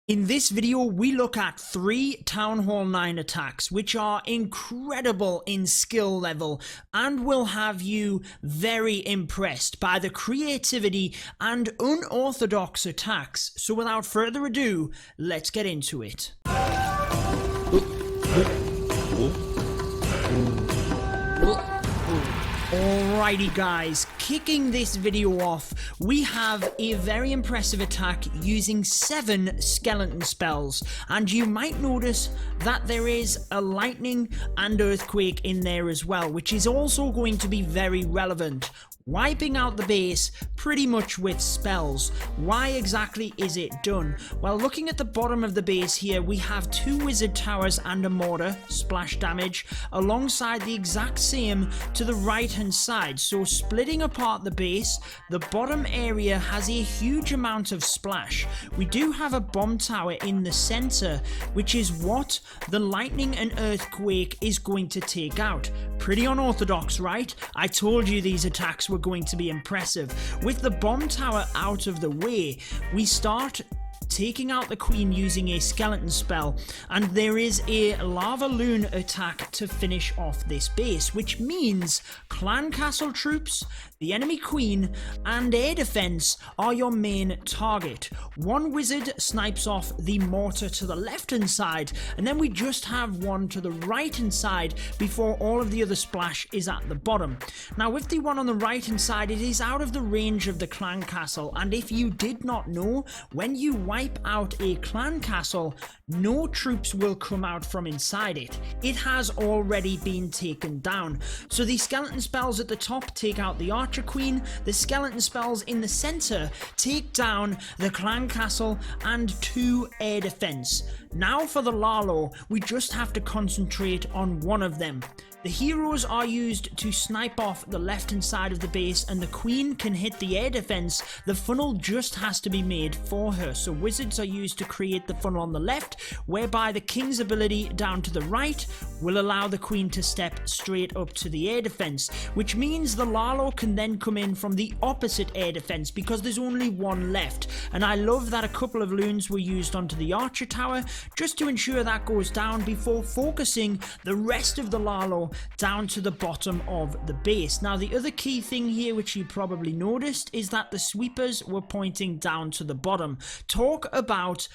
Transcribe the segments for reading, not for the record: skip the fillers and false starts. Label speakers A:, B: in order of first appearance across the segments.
A: In this video, we look at 3 Town Hall 9 attacks, which are incredible in skill level and will have you very impressed by the creativity and unorthodox attacks. So without further ado, let's get into it. Alrighty guys, kicking this video off, we have a very impressive attack using 7 skeleton spells, and you might notice that there is a lightning and earthquake in there as well, which is also going to be very relevant. Wiping out the base pretty much with spells. Why exactly is it done? Well, looking at the bottom of the base here, we have 2 wizard towers and a mortar, splash damage, alongside the exact same to the right hand side. So splitting apart the base, the bottom area has a huge amount of splash. We do have a bomb tower in the center, which is what the lightning and earthquake is going to take out. Pretty unorthodox, right? I told you these attacks were going to be impressive. With the bomb tower out of the way, we start taking out the queen using a skeleton spell, and there is a lava loon attack to finish off this base, which means clan castle troops, the enemy queen, and air defense are your main target. One wizard snipes off the mortar to the left hand side, and then we just have one to the right hand side before all of the other splash is at the bottom. Now with the one on the right hand side, it is out of the range of the clan castle, and if you did not know, when you wipe out a clan castle, no troops will come out from inside it. It has already been taken down. So the skeleton spells at the top take out the archer queen, the skeleton spells in the center take down the clan castle and 2 air defense. Now for the lalo, we just have to concentrate on one of them. The heroes are used to snipe off the left hand side of the base, and the queen can hit the air defense. The funnel just has to be made for her. So wizards are used to create the funnel on the left, whereby the king's ability down to the right will allow the queen to step straight up to the air defense, which means the lalo can then come in from the opposite air defense because there's only one left. And I love that a couple of loons were used onto the archer tower just to ensure that goes down before focusing the rest of the lalo down to the bottom of the base. Now the other key thing here, which you probably noticed, is that the sweepers were pointing down to the bottom. Talk about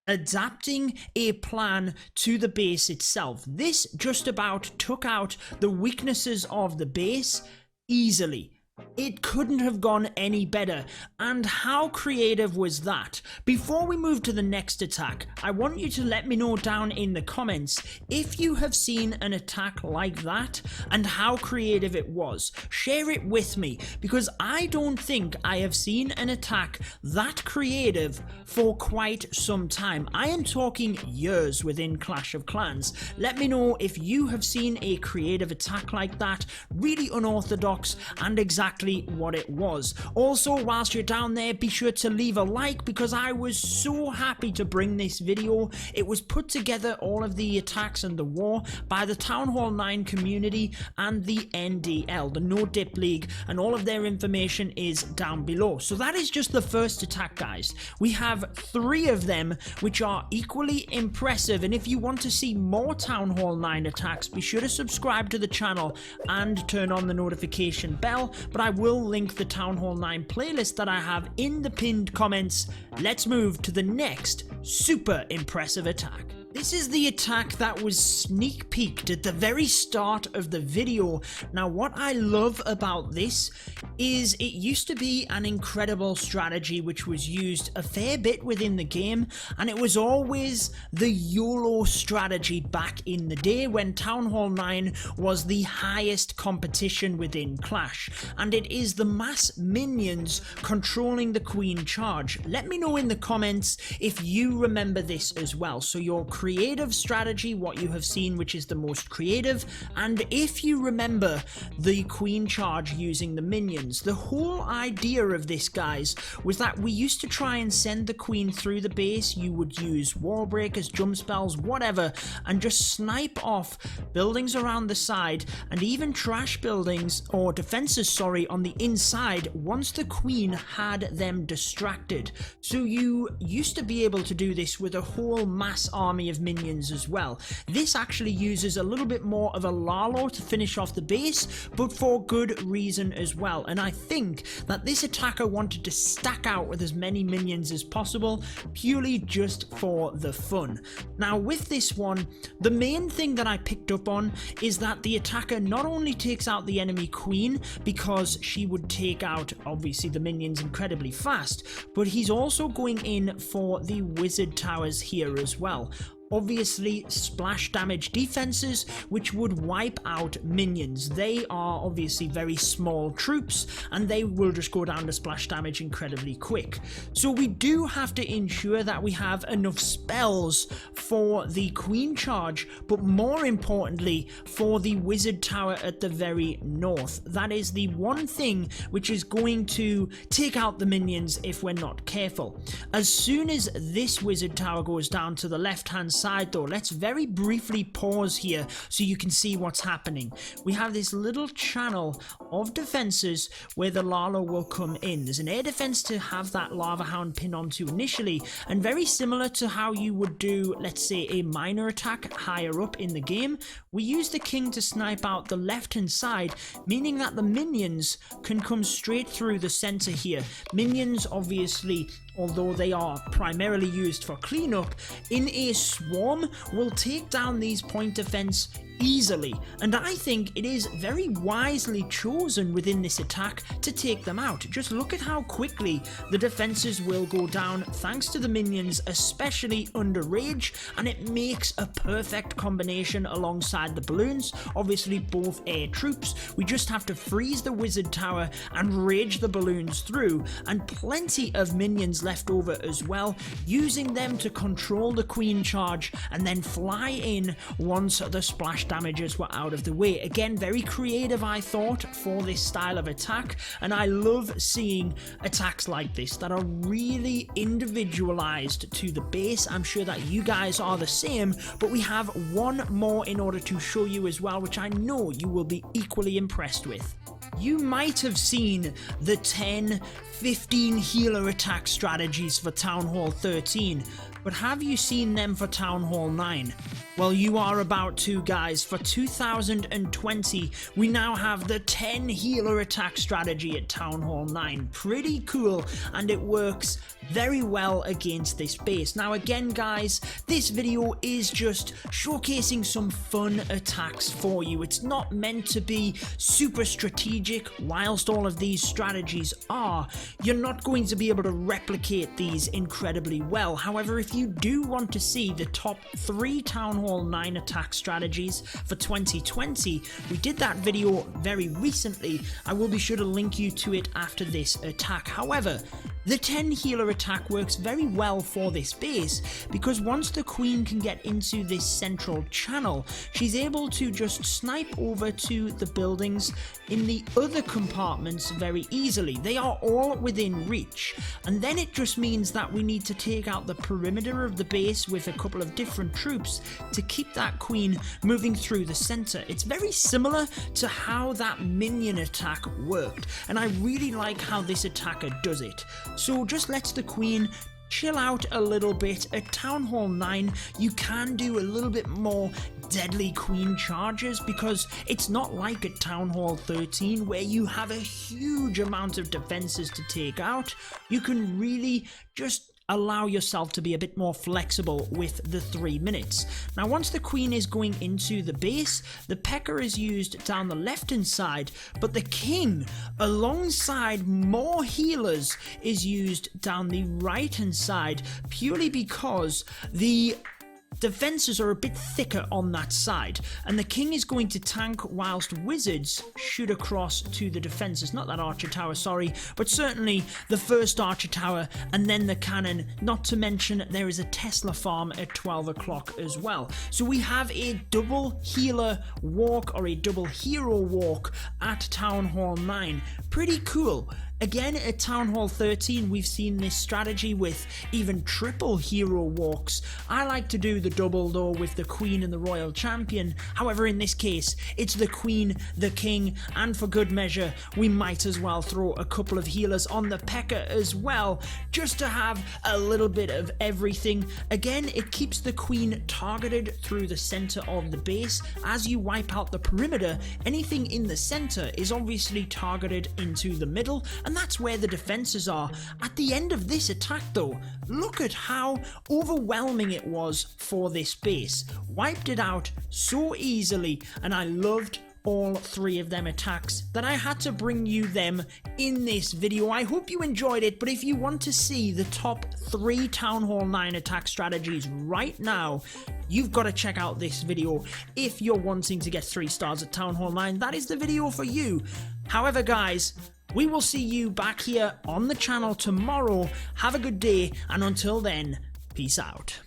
A: adapting a plan to the base itself. This just about took out the weaknesses of the base easily. It couldn't have gone any better, and how creative was that? Before we move to the next attack, I want you to let me know down in the comments if you have seen an attack like that and how creative it was. Share it with me, because I don't think I have seen an attack that creative for quite some time. I am talking years within Clash of Clans. Let me know if you have seen a creative attack like that, really unorthodox, and exactly what it was. Also, whilst you're down there, be sure to leave a like, because I was so happy to bring this video. It was put together, all of the attacks and the war, by the Town Hall 9 community and the NDL, the No Dip League, and all of their information is down below. So that is just the first attack, guys. We have 3 of them which are equally impressive, and if you want to see more Town Hall 9 attacks, be sure to subscribe to the channel and turn on the notification bell. But I will link the Town Hall 9 playlist that I have in the pinned comments. Let's move to the next super impressive attack. This is the attack that was sneak peeked at the very start of the video. Now what I love about this is it used to be an incredible strategy which was used a fair bit within the game, and it was always the YOLO strategy back in the day when Town Hall 9 was the highest competition within Clash, and it is the mass minions controlling the queen charge. Let me know in the comments if you remember this as well. So your creative strategy, what you have seen, which is the most creative. And if you remember the queen charge using the minions, the whole idea of this, guys, was that we used to try and send the queen through the base. You would use wall breakers, jump spells, whatever, and just snipe off buildings around the side and even trash buildings or defenses, sorry, on the inside once the queen had them distracted. So you used to be able to do this with a whole mass army of minions as well. This actually uses a little bit more of a lalo to finish off the base, but for good reason as well. And I think that this attacker wanted to stack out with as many minions as possible, purely just for the fun. Now with this one, the main thing that I picked up on is that the attacker not only takes out the enemy queen, because she would take out obviously the minions incredibly fast, but he's also going in for the wizard towers here as well. Obviously splash damage defenses, which would wipe out minions. They are obviously very small troops and they will just go down to splash damage incredibly quick. So we do have to ensure that we have enough spells for the queen charge, but more importantly for the wizard tower at the very north. That is the one thing which is going to take out the minions if we're not careful. As soon as this wizard tower goes down to the left hand side though, let's very briefly pause here so you can see what's happening. We have this little channel of defenses where the lalo will come in. There's an air defense to have that lava hound pin onto initially, and very similar to how you would do, let's say, a minor attack higher up in the game, we use the king to snipe out the left hand side, meaning that the minions can come straight through the center here. Minions obviously, although they are primarily used for cleanup, in a swarm will take down these point defense easily, and I think it is very wisely chosen within this attack to take them out. Just look at how quickly the defenses will go down thanks to the minions, especially under rage, and it makes a perfect combination alongside the balloons, obviously both air troops. We just have to freeze the wizard tower and rage the balloons through, and plenty of minions left over as well, using them to control the queen charge and then fly in once the splash damages were out of the way. Again, very creative, I thought, for this style of attack, and I love seeing attacks like this that are really individualized to the base. I'm sure that you guys are the same, but we have one more in order to show you as well, which I know you will be equally impressed with. You might have seen the 10-15 healer attack strategies for Town Hall 13, but have you seen them for Town Hall 9? Well, you are about to, guys. For 2020, we now have the 10 healer attack strategy at Town Hall 9. Pretty cool, and it works very well against this base. Now again, guys, this video is just showcasing some fun attacks for you. It's not meant to be super strategic. Whilst all of these strategies are, you're not going to be able to replicate these incredibly well. However, if you do want to see the top 3 Town Hall 9 attack strategies for 2020, we did that video very recently. I will be sure to link you to it after this attack. However, the 10 healer attack works very well for this base because once the queen can get into this central channel, she's able to just snipe over to the buildings in the other compartments very easily. They are all within reach, and then it just means that we need to take out the perimeter of the base with a couple of different troops to keep that queen moving through the center. It's very similar to how that minion attack worked, and I really like how this attacker does it. So just lets the queen chill out a little bit. At Town Hall 9, you can do a little bit more deadly queen charges because it's not like at Town Hall 13 where you have a huge amount of defenses to take out. You can really just allow yourself to be a bit more flexible with the 3 minutes. Now once the queen is going into the base, the P.E.K.K.A is used down the left hand side, but the king alongside more healers is used down the right hand side, purely because the defences are a bit thicker on that side, and the king is going to tank whilst wizards shoot across to the defences. Not that archer tower, sorry, but certainly the first archer tower and then the cannon, not to mention there is a Tesla farm at 12 o'clock as well. So we have a double healer walk, or a double hero walk at Town Hall 9. Pretty cool. Again, at Town Hall 13, we've seen this strategy with even triple hero walks. I like to do the double though with the Queen and the Royal Champion. However, in this case, it's the Queen, the King, and for good measure, we might as well throw a couple of healers on the P.E.K.K.A. as well, just to have a little bit of everything. Again, it keeps the Queen targeted through the center of the base. As you wipe out the perimeter, anything in the center is obviously targeted into the middle, and that's where the defenses are. At the end of this attack though, look at how overwhelming it was for this base. Wiped it out so easily, and I loved all three of them attacks that I had to bring you them in this video. I hope you enjoyed it, but if you want to see the top 3 Town Hall 9 attack strategies right now, you've got to check out this video. If you're wanting to get 3 stars at Town Hall 9, that is the video for you. However, guys, we will see you back here on the channel tomorrow. Have a good day, and until then, peace out.